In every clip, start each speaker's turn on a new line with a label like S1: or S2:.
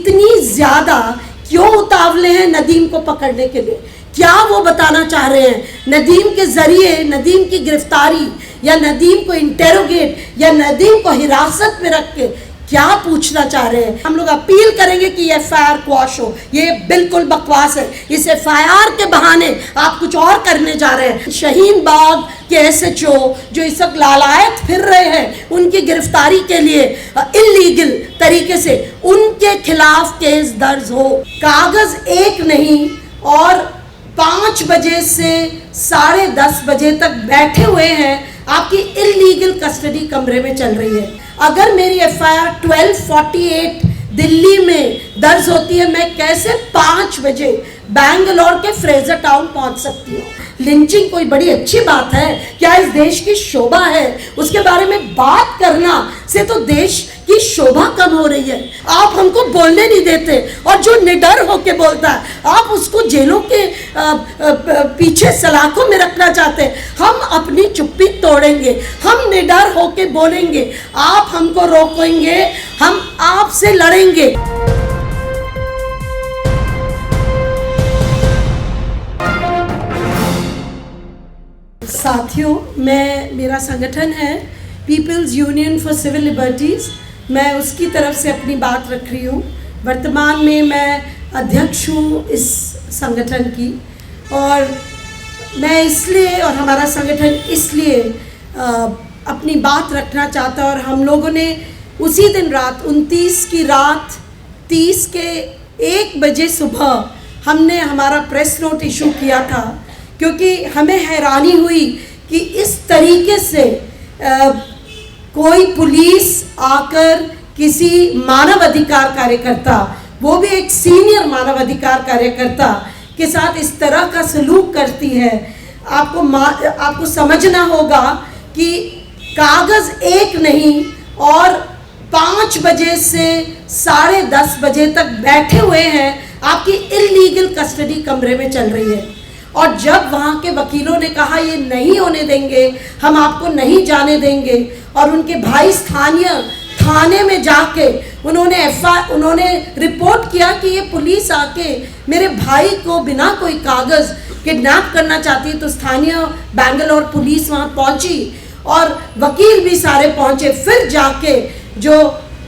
S1: इतनी ज्यादा क्यों उतावले हैं नदीम को पकड़ने के लिए? क्या वो बताना चाह रहे हैं? नदीम के जरिए नदीम की गिरफ्तारी या नदीम को इंटेरोगेट या नदीम को हिरासत में रख के क्या पूछना चाह रहे हैं? हम लोग अपील करेंगे कि ये एफआईआर क्वाश हो। ये बिल्कुल बकवास है। इस एफआईआर के बहाने आप कुछ और करने जा रहे हैं। शाहीन बाग के एसएचओ जो इस वक्त लालायत फिर रहे हैं उनकी गिरफ्तारी के लिए इल्लीगल तरीके से, उनके खिलाफ केस दर्ज हो। कागज एक नहीं और 5 बजे से 10:30 बजे तक बैठे हुए हैं। आपकी इल्लीगल कस्टडी कमरे में चल रही है। अगर मेरी एफआईआर 1248 दिल्ली में दर्ज होती है, मैं कैसे 5 बजे बैंगलोर के फ्रेजर टाउन पहुंच सकती हूँ? लिंचिंग कोई बड़ी अच्छी बात है क्या? इस देश की शोभा है, उसके बारे में बात करना से तो देश की शोभा कम हो रही है। आप हमको बोलने नहीं देते और जो निडर होके बोलता है आप उसको जेलों के पीछे सलाखों में रखना चाहते हैं। हम अपनी चुप्पी तोड़ेंगे, हम निडर होके बोलेंगे, आप हमको रोकेंगे, हम आपसे लड़ेंगे। साथियों, मेरा संगठन है People's Union for Civil Liberties. मैं उसकी तरफ से अपनी बात रख रही हूँ। वर्तमान में मैं अध्यक्ष हूँ इस संगठन की, और मैं इसलिए और हमारा संगठन इसलिए अपनी बात रखना चाहता है। और हम लोगों ने उसी दिन रात 29 की रात 30 के 1 बजे सुबह हमने हमारा प्रेस नोट इशू किया था, क्योंकि हमें हैरानी हुई कि इस तरीके से कोई पुलिस आकर किसी मानव अधिकार कार्यकर्ता, वो भी एक सीनियर मानव अधिकार कार्यकर्ता के साथ इस तरह का सलूक करती है। आपको समझना होगा कि कागज़ एक नहीं और 5 बजे से 10:30 बजे तक बैठे हुए हैं। आपकी इल्लीगल कस्टडी कमरे में चल रही है। और जब वहाँ के वकीलों ने कहा ये नहीं होने देंगे, हम आपको नहीं जाने देंगे, और उनके भाई स्थानीय थाने में जाके उन्होंने रिपोर्ट किया कि ये पुलिस आके मेरे भाई को बिना कोई कागज़ किडनैप करना चाहती है, तो स्थानीय बैंगलोर पुलिस वहाँ पहुँची और वकील भी सारे पहुँचे। फिर जाके जो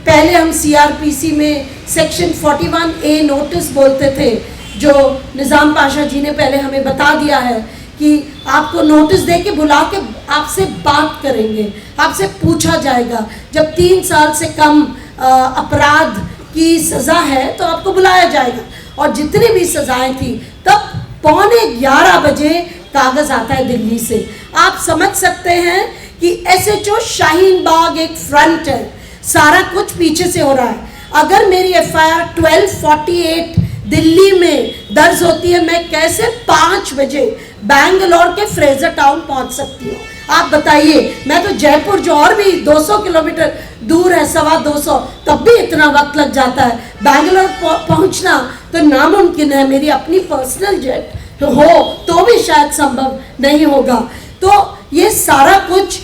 S1: पहले हम सीआरपीसी में सेक्शन 41A नोटिस बोलते थे, जो निज़ाम पाशा जी ने पहले हमें बता दिया है कि आपको नोटिस दे के बुला के आपसे बात करेंगे, आपसे पूछा जाएगा। जब 3 साल से कम अपराध की सज़ा है तो आपको बुलाया जाएगा। और जितनी भी सज़ाएं थी, तब 11:15 बजे कागज़ आता है दिल्ली से। आप समझ सकते हैं कि एसएचओ शाहीन बाग एक फ्रंट है, सारा कुछ पीछे से हो रहा है। अगर मेरी एफआईआर 1248 दिल्ली में दर्ज होती है, मैं कैसे 5 बजे बैंगलोर के फ्रेजर टाउन पहुंच सकती हूँ? आप बताइए। मैं तो जयपुर, जो और भी 200 किलोमीटर दूर है, 225, तब भी इतना वक्त लग जाता है। बैंगलोर पहुंचना तो नामुमकिन है। मेरी अपनी पर्सनल जेट तो हो तो भी शायद संभव नहीं होगा। तो ये सारा कुछ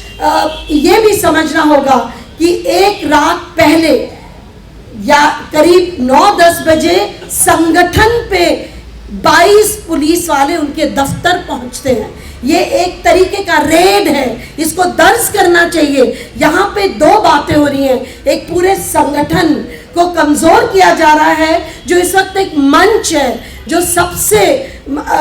S1: ये भी समझना होगा कि एक रात पहले या करीब 9-10 बजे संगठन पे 22 पुलिस वाले उनके दफ्तर पहुंचते हैं। ये एक तरीके का रेड है, इसको दर्ज करना चाहिए। यहाँ पे 2 बातें हो रही हैं। एक, पूरे संगठन को कमज़ोर किया जा रहा है, जो इस वक्त एक मंच है,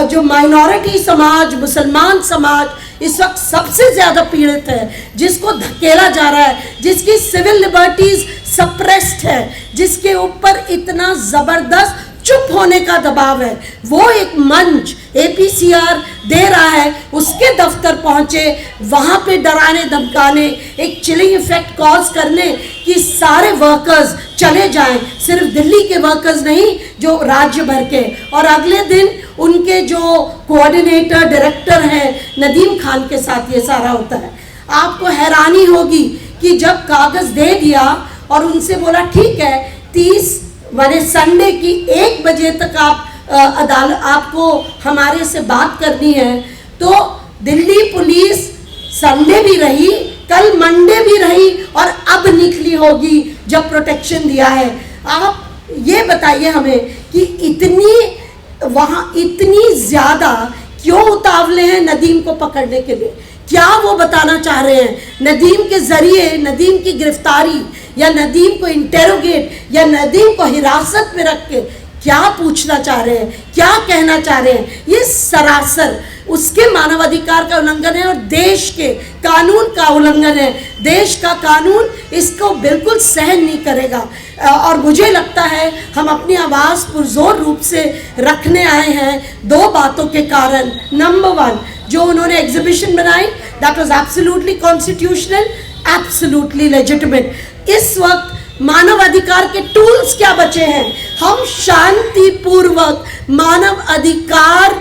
S1: जो माइनॉरिटी समाज, मुसलमान समाज इस वक्त सबसे ज़्यादा पीड़ित है, जिसको धकेला जा रहा है, जिसकी सिविल लिबर्टीज़ सप्रेस्ड है, जिसके ऊपर इतना ज़बरदस्त चुप होने का दबाव है। वो एक मंच एपीसीआर दे रहा है, उसके दफ्तर पहुंचे, वहाँ पे डराने धमकाने, एक चिलिंग इफेक्ट कॉज करने कि सारे वर्कर्स चले जाएं, सिर्फ दिल्ली के वर्कर्स नहीं, जो राज्य भर के। और अगले दिन उनके जो कोऑर्डिनेटर डायरेक्टर हैं नदीम खान के साथ ये सारा होता है। आपको हैरानी होगी कि जब कागज़ दे दिया और उनसे बोला ठीक है 30 माने संडे की 1 बजे तक आप अदालत आपको हमारे से बात करनी है, तो दिल्ली पुलिस संडे भी रही, कल मंडे भी रही और अब निकली होगी जब प्रोटेक्शन दिया है। आप ये बताइए हमें कि वहाँ इतनी ज़्यादा क्यों उतावले हैं नदीम को पकड़ने के लिए? क्या वो बताना चाह रहे हैं? नदीम के ज़रिए नदीम की गिरफ्तारी या नदीम को इंटेरोगेट या नदीम को हिरासत में रख के क्या पूछना चाह रहे हैं, क्या कहना चाह रहे हैं? ये सरासर उसके मानवाधिकार का उल्लंघन है और देश के कानून का उल्लंघन है। देश का कानून इसको बिल्कुल सहन नहीं करेगा। और मुझे लगता है हम अपनी आवाज़ पुरजोर रूप से रखने आए हैं दो बातों के कारण। नंबर वन, जो उन्होंने एग्जीबिशन बनाई, that was absolutely constitutional, absolutely legitimate. इस वक्त मानव अधिकार के टूल्स क्या बचे हैं? हम शांतिपूर्वक मानव अधिकार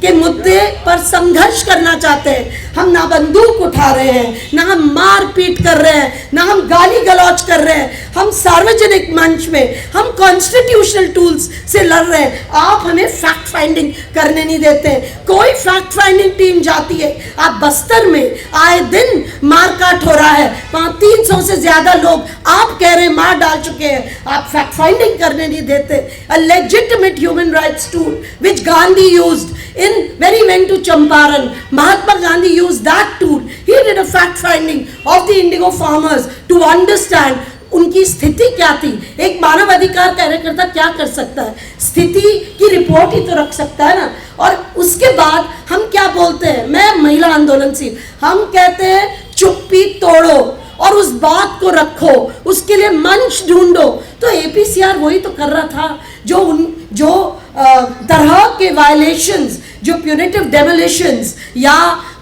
S1: के मुद्दे पर संघर्ष करना चाहते हैं। हम ना बंदूक उठा रहे हैं, ना हम मारपीट कर रहे हैं, ना हम गाली गलौज कर रहे हैं। हम सार्वजनिक मंच में हम कॉन्स्टिट्यूशनल टूल्स से लड़ रहे हैं। आप हमें फैक्ट फाइंडिंग करने नहीं देते। कोई फैक्ट फाइंडिंग टीम जाती है, आप बस्तर में आए दिन मारकाट हो रहा है, वहाँ 300 से ज़्यादा लोग आप कह रहे हैं मार डाल चुके हैं, आप फैक्ट फाइंडिंग करने नहीं देते। A legitimate human rights tool which Gandhi used when he went to Champaran, Mahatma Gandhi used that tool. He did a fact finding of the indigo farmers to understand उनकी स्थिति क्या थी। एक मानव अधिकार कार्यकर्ता क्या कर सकता है? स्थिति की रिपोर्ट ही तो रख सकता है ना। और उसके बाद हम क्या बोलते हैं? मैं महिला आंदोलन से हम कहते हैं चुप्पी तोड़ो और उस बात को रखो, उसके लिए मंच ढूंढो। तो APCR वही तो कर रहा था, जो तरह के वायलेशंस, जो प्यूनिटिव डेमोलिशंस या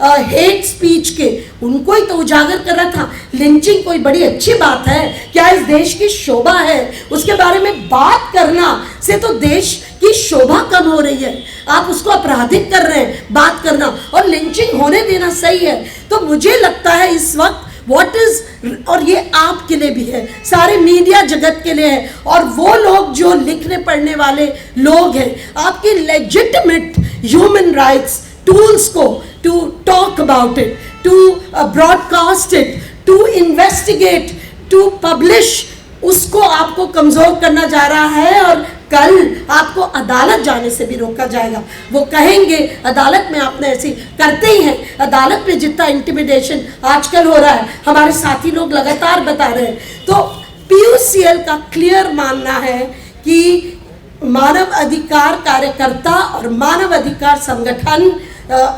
S1: हेट स्पीच के, उनको ही तो उजागर कर रहा था। लिंचिंग कोई बड़ी अच्छी बात है क्या? इस देश की शोभा है, उसके बारे में बात करना से तो देश की शोभा कम हो रही है। आप उसको आपराधिक कर रहे हैं बात करना, और लिंचिंग होने देना सही है। तो मुझे लगता है इस वक्त और ये आपके लिए भी है, सारे मीडिया जगत के लिए है, और वो लोग जो लिखने पढ़ने वाले लोग हैं, आपके लेजिटिमेट ह्यूमन राइट्स टूल्स को to talk about it, to broadcast it, to investigate, to publish, उसको आपको कमज़ोर करना जा रहा है। और कल आपको अदालत जाने से भी रोका जाएगा। वो कहेंगे अदालत में आपने ऐसी करते ही हैं। अदालत में जितना इंटिमिडेशन आजकल हो रहा है, हमारे साथी लोग लगातार बता रहे हैं। तो PUCL का क्लियर मानना है कि मानव अधिकार कार्यकर्ता और मानव अधिकार संगठन,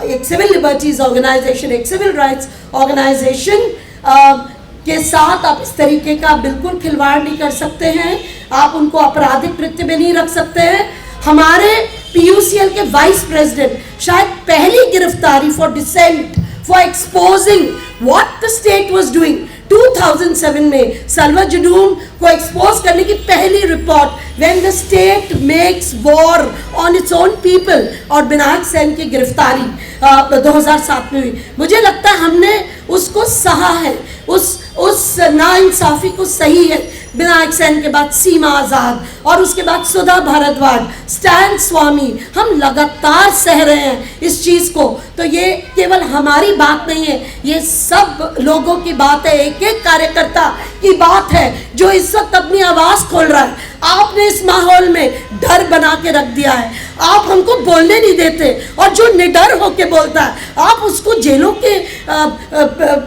S1: एक सिविल लिबर्टीज ऑर्गेनाइजेशन, एक सिविल राइट्स ऑर्गेनाइजेशन के साथ आप इस तरीके का बिल्कुल खिलवाड़ नहीं कर सकते हैं। आप उनको आपराधिक कृत्य में नहीं रख सकते हैं। हमारे PUCL के वाइस प्रेसिडेंट शायद पहली गिरफ्तारी for dissent, for exposing what the state was doing 2007 में सल्वा जुडूम को एक्सपोज करने की पहली report when the state makes war on its own people, और विनायक सेन की गिरफ्तारी 2007 में हुई। मुझे लगता है हमने उसको सहा है, उस नाइंसाफ़ी को सही है। विनायक सेन के बाद सीमा आज़ाद और उसके बाद सुधा भारद्वाज, स्टैन स्वामी, हम लगातार सह रहे हैं इस चीज़ को। तो ये केवल हमारी बात नहीं है, ये सब लोगों की बात है, एक एक कार्यकर्ता की बात है जो इस वक्त अपनी आवाज़ खोल रहा है। आपने इस माहौल में डर बना के रख दिया है, आप हमको बोलने नहीं देते, और जो निडर होके बोलता है आप उसको जेलों के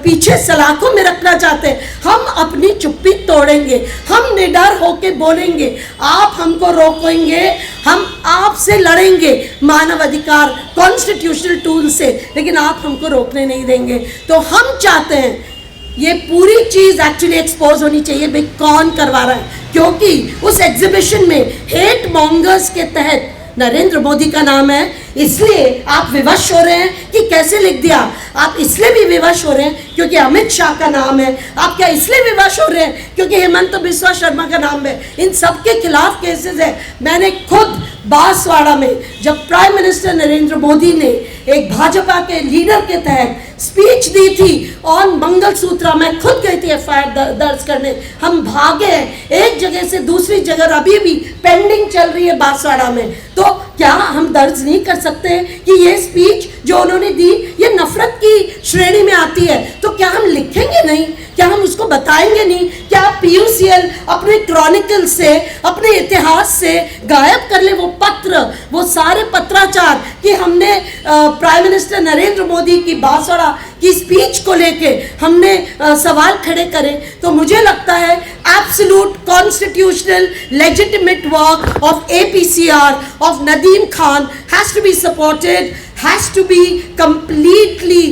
S1: पीछे सलाखों में रखना चाहते हैं। हम अपनी चुप्पी तोड़ेंगे, हम निडर होके बोलेंगे, आप हमको रोकेंगे, हम आपसे लड़ेंगे मानव अधिकार कॉन्स्टिट्यूशनल टूल से, लेकिन आप हमको रोकने नहीं देंगे। तो हम चाहते हैं ये पूरी चीज़ एक्चुअली एक्सपोज होनी चाहिए, भाई कौन करवा रहा है, क्योंकि उस एग्जीबिशन में हेट मॉन्गर्स के तहत नरेंद्र मोदी का नाम है, इसलिए आप विवश हो रहे हैं कि कैसे लिख दिया। आप इसलिए भी विवश हो रहे हैं क्योंकि अमित शाह का नाम है। आप क्या इसलिए विवश हो रहे हैं क्योंकि हेमंत बिस्वा शर्मा का नाम है। इन सब के खिलाफ केसेस है। मैंने खुद बांसवाड़ा में जब प्राइम मिनिस्टर नरेंद्र मोदी ने एक भाजपा के लीडर के तहत स्पीच दी थी ऑन मंगलसूत्र, मैं खुद गई थी FIR दर्ज करने। हम भागे एक जगह से दूसरी जगह, अभी भी पेंडिंग चल रही है बांसवाड़ा में। तो क्या हम दर्ज नहीं कर सकते कि ये स्पीच जो उन्होंने दी ये नफरत की श्रेणी में आती है? तो क्या हम लिखेंगे नहीं क्या हम उसको बताएंगे नहीं? क्या PUCL अपने क्रॉनिकल से, अपने इतिहास से गायब कर ले वो पत्र, वो सारे पत्राचार कि हमने प्राइम मिनिस्टर नरेंद्र मोदी की बांसवाड़ा की स्पीच को लेके हमने सवाल खड़े करे? तो मुझे लगता है absolute constitutional legitimate work of APCR of Nadeem Khan has to be supported, has to be completely,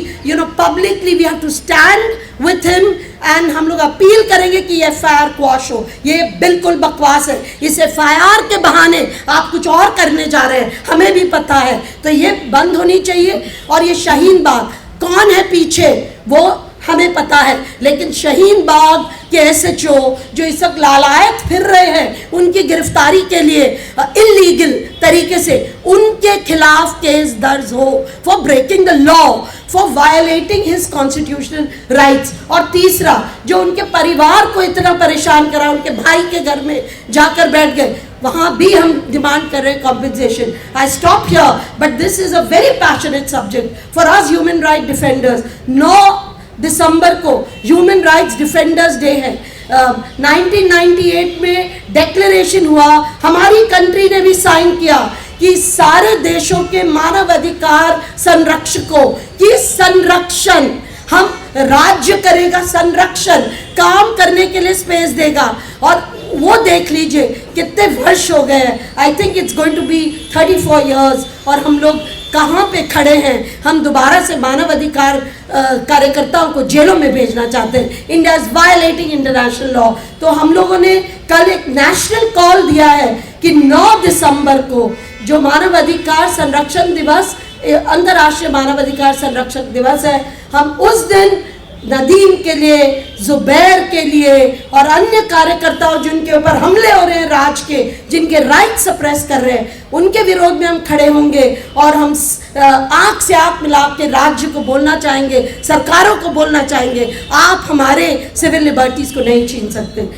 S1: publicly we have to stand with him and हम लोग अपील करेंगे कि ये FIR क्वाश हो। ये बिल्कुल बकवास है। इस FIR के बहाने आप कुछ और करने जा रहे हैं, हमें भी पता है, तो ये बंद होनी चाहिए। और ये शाहीन बाग कौन है पीछे वो हमें पता है, लेकिन शाहीन बाग के SHO जो इस वक्त लालायत फिर रहे हैं उनकी गिरफ्तारी के लिए इलीगल तरीके से, उनके खिलाफ केस दर्ज हो for breaking the law, for violating his constitutional rights. और तीसरा, जो उनके परिवार को इतना परेशान करा, उनके भाई के घर में जाकर बैठ गए, वहाँ भी हम डिमांड कर रहे हैं compensation. I stop here, but this is a very passionate subject for us human right defenders. 9 दिसंबर को ह्यूमन राइट्स डिफेंडर्स डे है। 1998 में डिक्लेरेशन हुआ, हमारी कंट्री ने भी साइन किया कि सारे देशों के मानवाधिकार संरक्षकों की संरक्षण, हम राज्य करेगा संरक्षण, काम करने के लिए स्पेस देगा। और वो देख लीजिए कितने वर्ष हो गए हैं, I think it's going to be 34 years, और हम लोग कहाँ पे खड़े हैं? हम दोबारा से मानवाधिकार कार्यकर्ताओं को जेलों में भेजना चाहते हैं। India is violating international law. तो हम लोगों ने कल एक नेशनल कॉल दिया है कि 9 दिसंबर को जो मानवाधिकार संरक्षण दिवस, अंतर्राष्ट्रीय मानवाधिकार संरक्षण दिवस है, हम उस दिन नदीम के लिए, जुबैर के लिए और अन्य कार्यकर्ताओं जिनके ऊपर हमले हो रहे हैं राज के, जिनके राइट सप्रेस कर रहे हैं, उनके विरोध में हम खड़े होंगे। और हम आंख से आंख मिला के राज्य को बोलना चाहेंगे, सरकारों को बोलना चाहेंगे, आप हमारे सिविल लिबर्टीज को नहीं छीन सकते।